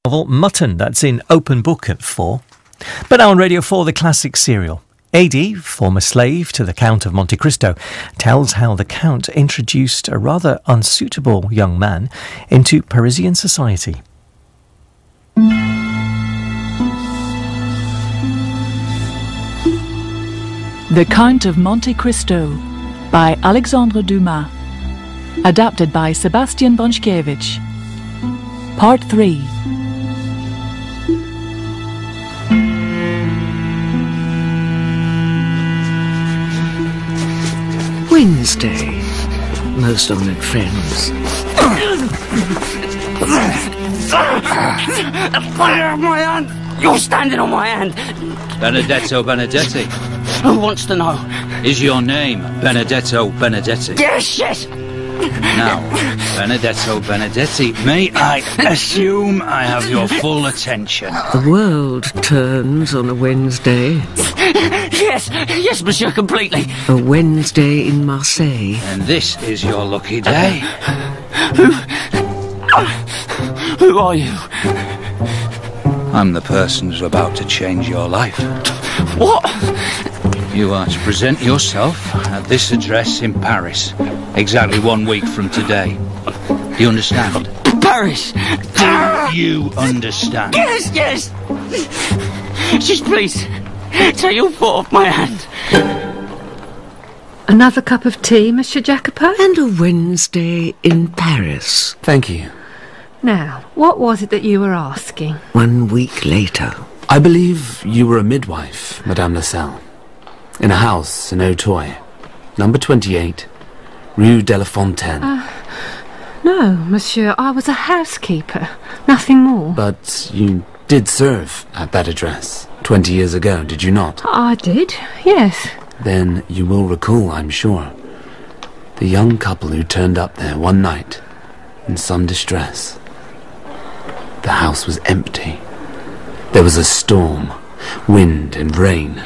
novel Mutton, that's in Open Book at 4. But now on Radio 4, the classic serial. Haydee, former slave to the Count of Monte Cristo, tells how the Count introduced a rather unsuitable young man into Parisian society. The Count of Monte Cristo by Alexandre Dumas. Adapted by Sebastian Bonszkiewicz. Part 3. Wednesday, most honoured friends. Fire off my hand! You're standing on my hand! Benedetto Benedetti. Who wants to know? Is your name Benedetto Benedetti? Yes, yes! Now, Benedetto Benedetti, may I assume I have your full attention? The world turns on a Wednesday. Yes, monsieur, completely. A Wednesday in Marseille. And this is your lucky day. Who are you? I'm the person who's about to change your life. What? You are to present yourself at this address in Paris, exactly 1 week from today. Do you understand? Paris! Do you understand? Yes! Just please, take your foot off my hand. Another cup of tea, Monsieur Jacopo? And a Wednesday in Paris. Thank you. Now, what was it that you were asking? 1 week later. I believe you were a midwife, Madame Lassalle. In a house in Auteuil, number 28, Rue de la Fontaine. No, monsieur, I was a housekeeper. Nothing more. But you did serve at that address 20 years ago, did you not? I did, yes. Then you will recall, I'm sure, the young couple who turned up there one night in some distress. The house was empty. There was a storm, wind and rain.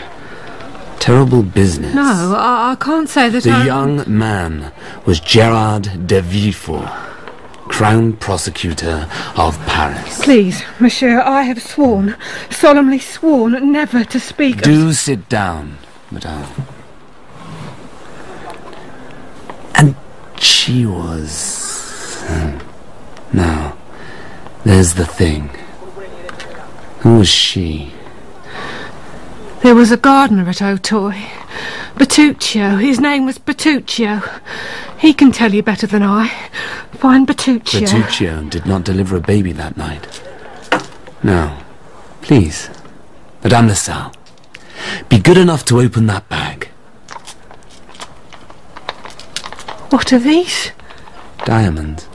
Terrible business. No, I can't say that The young man was Gerard de Villefort, Crown Prosecutor of Paris. Please, monsieur, I have sworn, solemnly sworn, never to speak Do sit down, madame. And she was... Now, there's the thing. Who was she? There was a gardener at Auteuil, Bertuccio. His name was Bertuccio. He can tell you better than I. Find Bertuccio. Bertuccio did not deliver a baby that night. Now, please, Madame Lassalle, be good enough to open that bag. What are these? Diamonds.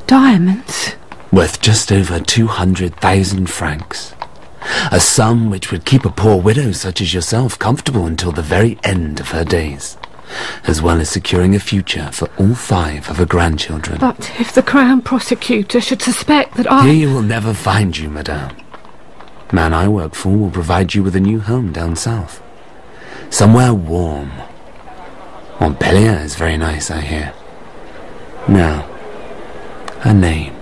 Diamonds? Worth just over 200,000 francs. A sum which would keep a poor widow such as yourself comfortable until the very end of her days, as well as securing a future for all 5 of her grandchildren. But if the Crown Prosecutor should suspect that I... He will never find you, madame. Man I work for will provide you with a new home down south. Somewhere warm. Montpellier is very nice, I hear. Now, her name.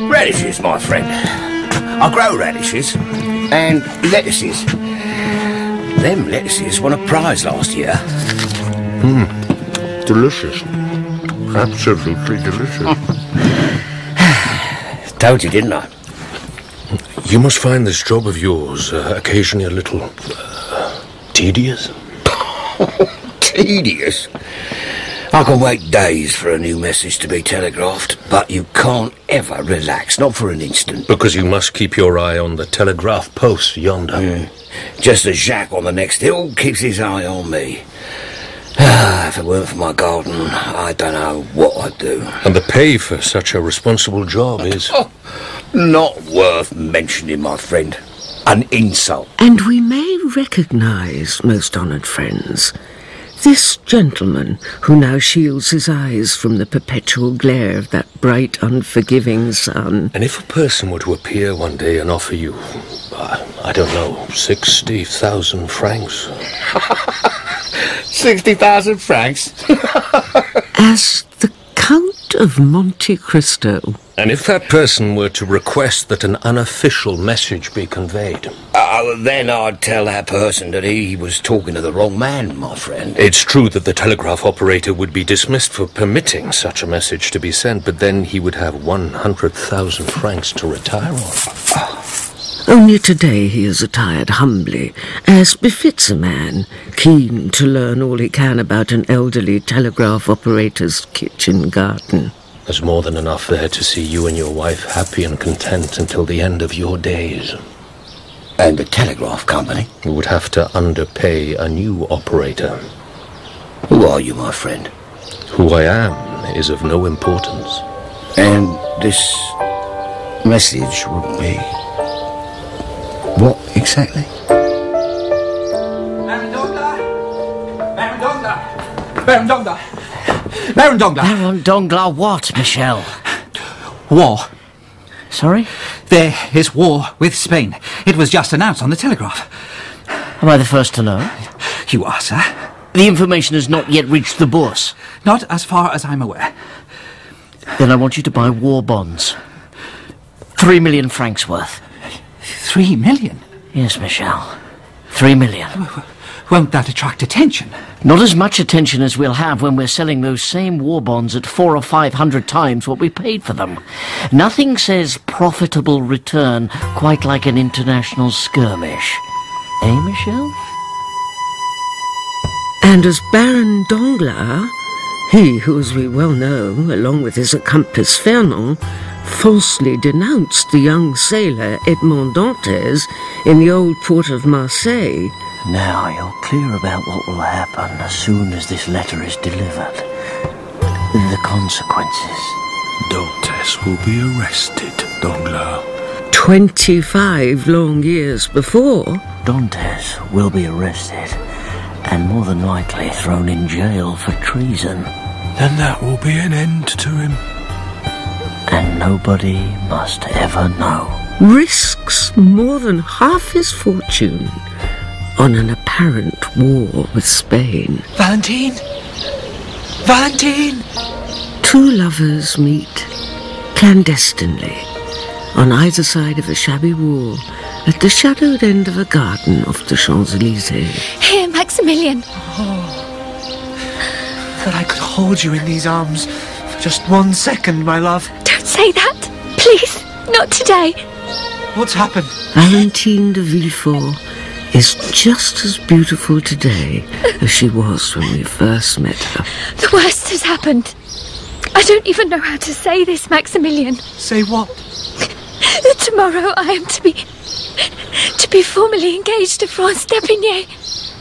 Radishes, my friend. I grow radishes and lettuces. Them lettuces won a prize last year. Delicious. Absolutely delicious. Told you, didn't I? You must find this job of yours occasionally a little tedious. Tedious? I can wait days for a new message to be telegraphed, but you can't ever relax, not for an instant. Because you must keep your eye on the telegraph post yonder. Just as Jacques on the next hill keeps his eye on me. If it weren't for my garden, I don't know what I'd do. And the pay for such a responsible job is... Not worth mentioning, my friend. An insult. And we may recognise, most honoured friends, this gentleman who now shields his eyes from the perpetual glare of that bright, unforgiving sun. And if a person were to appear one day and offer you, I don't know, 60,000 francs? 60,000 francs? As the Count of Monte Cristo And if that person were to request that an unofficial message be conveyed? Then I'd tell that person that he was talking to the wrong man, my friend. It's true that the telegraph operator would be dismissed for permitting such a message to be sent, but then he would have 100,000 francs to retire on. Only today he is attired humbly, as befits a man, keen to learn all he can about an elderly telegraph operator's kitchen garden. There's more than enough there to see you and your wife happy and content until the end of your days. And the telegraph company? You would have to underpay a new operator. Who are you, my friend? Who I am is of no importance. And this message would be... what exactly? Baron Danglars! Baron Danglars! Baron Danglars what, Michel? War. Sorry? There is war with Spain. It was just announced on the telegraph. Am I the first to know? You are, sir. The information has not yet reached the bourse. Not as far as I'm aware. Then I want you to buy war bonds. 3 million francs worth. 3 million? Yes, Michel. 3 million. Won't that attract attention? Not as much attention as we'll have when we're selling those same war bonds at 400 or 500 times what we paid for them. Nothing says profitable return quite like an international skirmish. Eh, Michel? And as Baron Danglars, he who, as we well know, along with his accomplice Fernand, falsely denounced the young sailor Edmond Dantes in the old port of Marseille. Now you're clear about what will happen as soon as this letter is delivered. The consequences. Dantes will be arrested, Danglars. 25 long years before. Dantes will be arrested and more than likely thrown in jail for treason. Then that will be an end to him. And nobody must ever know. Risks more than half his fortune on an apparent war with Spain. Valentine! Valentine! Two lovers meet clandestinely on either side of a shabby wall at the shadowed end of a garden off the Champs-Élysées. Here, Maximilian. That I could hold you in these arms for just 1 second, my love. Don't say that. Please, not today. What's happened? Valentine de Villefort is just as beautiful today as she was when we first met her. The worst has happened. I don't even know how to say this, Maximilian. Say what? Tomorrow I am to be formally engaged to France d'Epinay.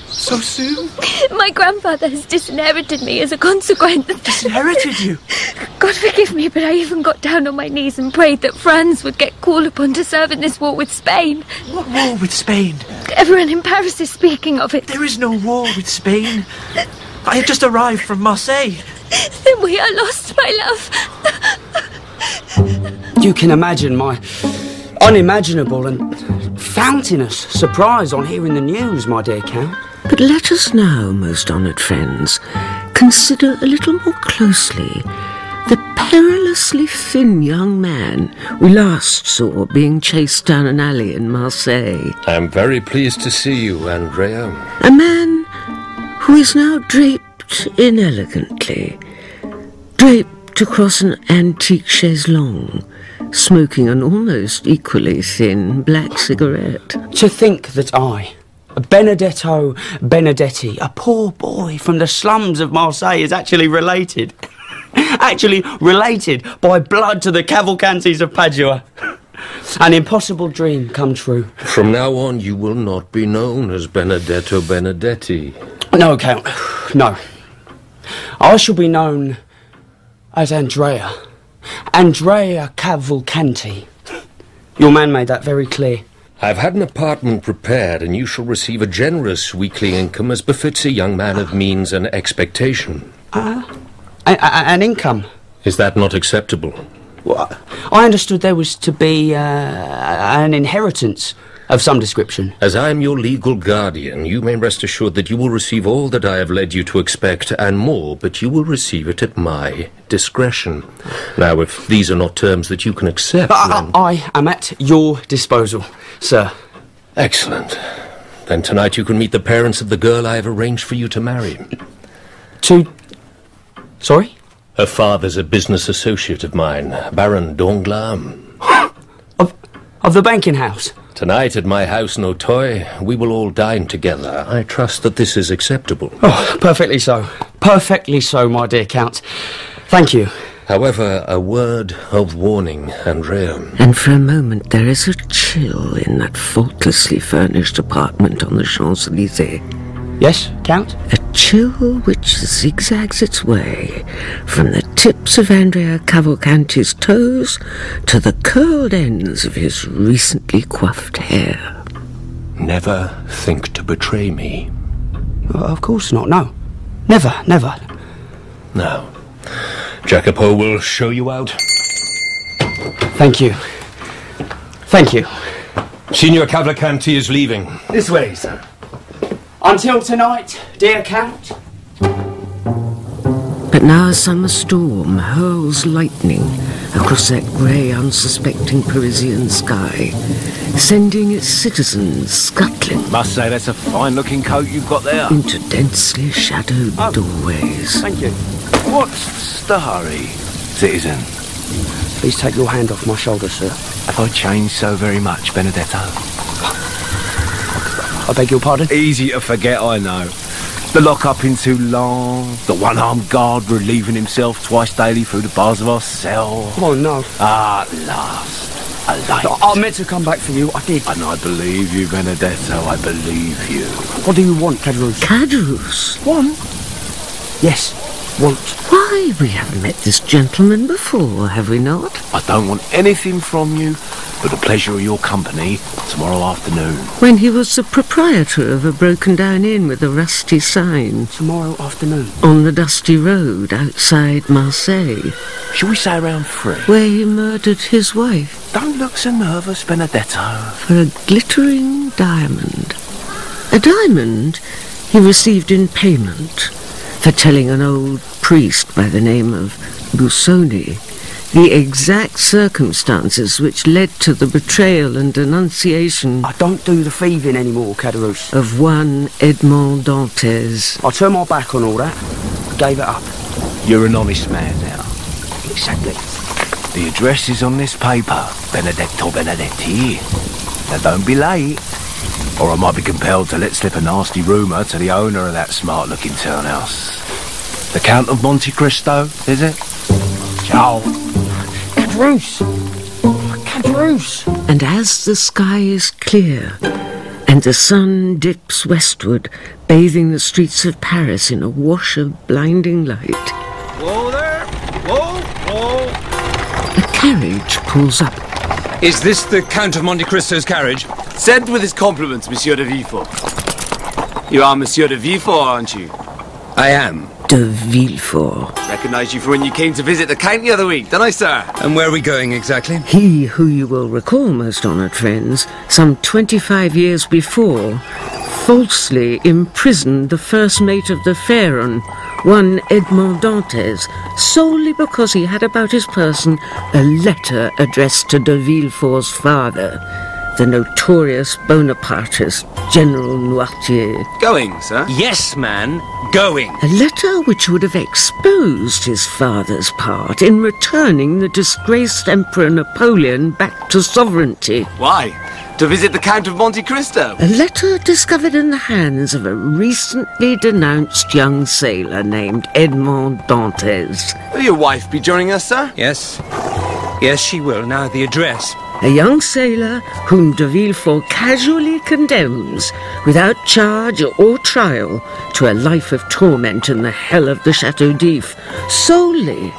So soon? My grandfather has disinherited me as a consequence. Disinherited you? God forgive me, but I even got down on my knees and prayed that France would get called upon to serve in this war with Spain. What war with Spain? Everyone in Paris is speaking of it. There is no war with Spain. I have just arrived from Marseille. Then we are lost, my love. You can imagine my unimaginable and fountainous surprise on hearing the news, my dear Count. But let us now, most honoured friends, consider a little more closely the perilously thin young man we last saw being chased down an alley in Marseille. I am very pleased to see you, Andrea. A man who is now draped inelegantly, draped across an antique chaise longue, smoking an almost equally thin black cigarette. To think that I, Benedetto Benedetti, a poor boy from the slums of Marseille, is actually related. Actually related by blood to the Cavalcantis of Padua. An impossible dream come true. From now on, you will not be known as Benedetto Benedetti. No, Count. No. I shall be known as Andrea. Andrea Cavalcanti. Your man made that very clear. I've had an apartment prepared, and you shall receive a generous weekly income as befits a young man of means and expectation. An income? Is that not acceptable? Well, I understood there was to be an inheritance of some description. As I am your legal guardian, you may rest assured that you will receive all that I have led you to expect, and more, but you will receive it at my discretion. Now, if these are not terms that you can accept, then... I am at your disposal, sir. Excellent. Then tonight you can meet the parents of the girl I have arranged for you to marry. Sorry? Her father's a business associate of mine, Baron Danglars. Of the banking house? Tonight at my house, Noirtier, we will all dine together. I trust that this is acceptable. Oh, perfectly so. Perfectly so, my dear Count. Thank you. However, a word of warning, Andrea. And for a moment there is a chill in that faultlessly furnished apartment on the Champs-Élysées. Yes, Count? A chill which zigzags its way from the tips of Andrea Cavalcanti's toes to the curled ends of his recently coiffed hair. Never think to betray me. Of course not, no. Never, never. Now, Jacopo will show you out. Thank you. Thank you. Signor Cavalcanti is leaving. This way, sir. Until tonight, dear Count. But now a summer storm hurls lightning across that grey, unsuspecting Parisian sky, sending its citizens scuttling. Must say that's a fine-looking coat you've got there. Into densely shadowed doorways. Thank you. What's the hurry, citizen? Please take your hand off my shoulder, sir. Have I changed so very much, Benedetto? I beg your pardon? Easy to forget, I know. The lock-up in too long, the one-armed guard relieving himself twice daily through the bars of our cell. Oh, no. Ah, at last. A light. I meant to come back for you, I did. And I believe you, Benedetto, I believe you. What do you want, Cadrus? Cadrus? Want? Yes, want. Why, we haven't met this gentleman before, have we not? I don't want anything from you but the pleasure of your company tomorrow afternoon. When he was the proprietor of a broken-down inn with a rusty sign. Tomorrow afternoon? On the dusty road outside Marseille. Shall we say around 3? Where he murdered his wife. Don't look so nervous, Benedetto. For a glittering diamond. A diamond he received in payment for telling an old priest by the name of Busoni the exact circumstances which led to the betrayal and denunciation... I don't do the thieving anymore, Cadrus. ...of one Edmond Dantes. I turned my back on all that. I gave it up. You're an honest man now. Exactly. The address is on this paper, Benedetto Benedetti. Now don't be late, or I might be compelled to let slip a nasty rumour to the owner of that smart-looking townhouse. The Count of Monte Cristo, is it? Ciao. Cadrus! Cadrus! And as the sky is clear, and the sun dips westward, bathing the streets of Paris in a wash of blinding light... Whoa there! Whoa! Whoa! A carriage pulls up. Is this the Count of Monte Cristo's carriage? Sent with his compliments, Monsieur de Villefort. You are Monsieur de Villefort, aren't you? I am. De Villefort. Recognised you from when you came to visit the Count the other week, didn't I, sir? And where are we going exactly? He who you will recall, most honoured friends, some 25 years before, falsely imprisoned the first mate of the Pharaon, one Edmond Dantes, solely because he had about his person a letter addressed to de Villefort's father, the notorious Bonapartist General Noirtier. Going, sir? Yes, man, going. A letter which would have exposed his father's part in returning the disgraced Emperor Napoleon back to sovereignty. Why? To visit the Count of Monte Cristo? A letter discovered in the hands of a recently denounced young sailor named Edmond Dantes. Will your wife be joining us, sir? Yes. Yes, she will. Now, the address. A young sailor whom de Villefort casually condemns, without charge or trial, to a life of torment in the hell of the Château d'If, solely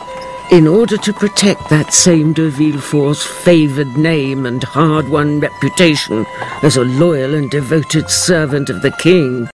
in order to protect that same de Villefort's favoured name and hard-won reputation as a loyal and devoted servant of the king.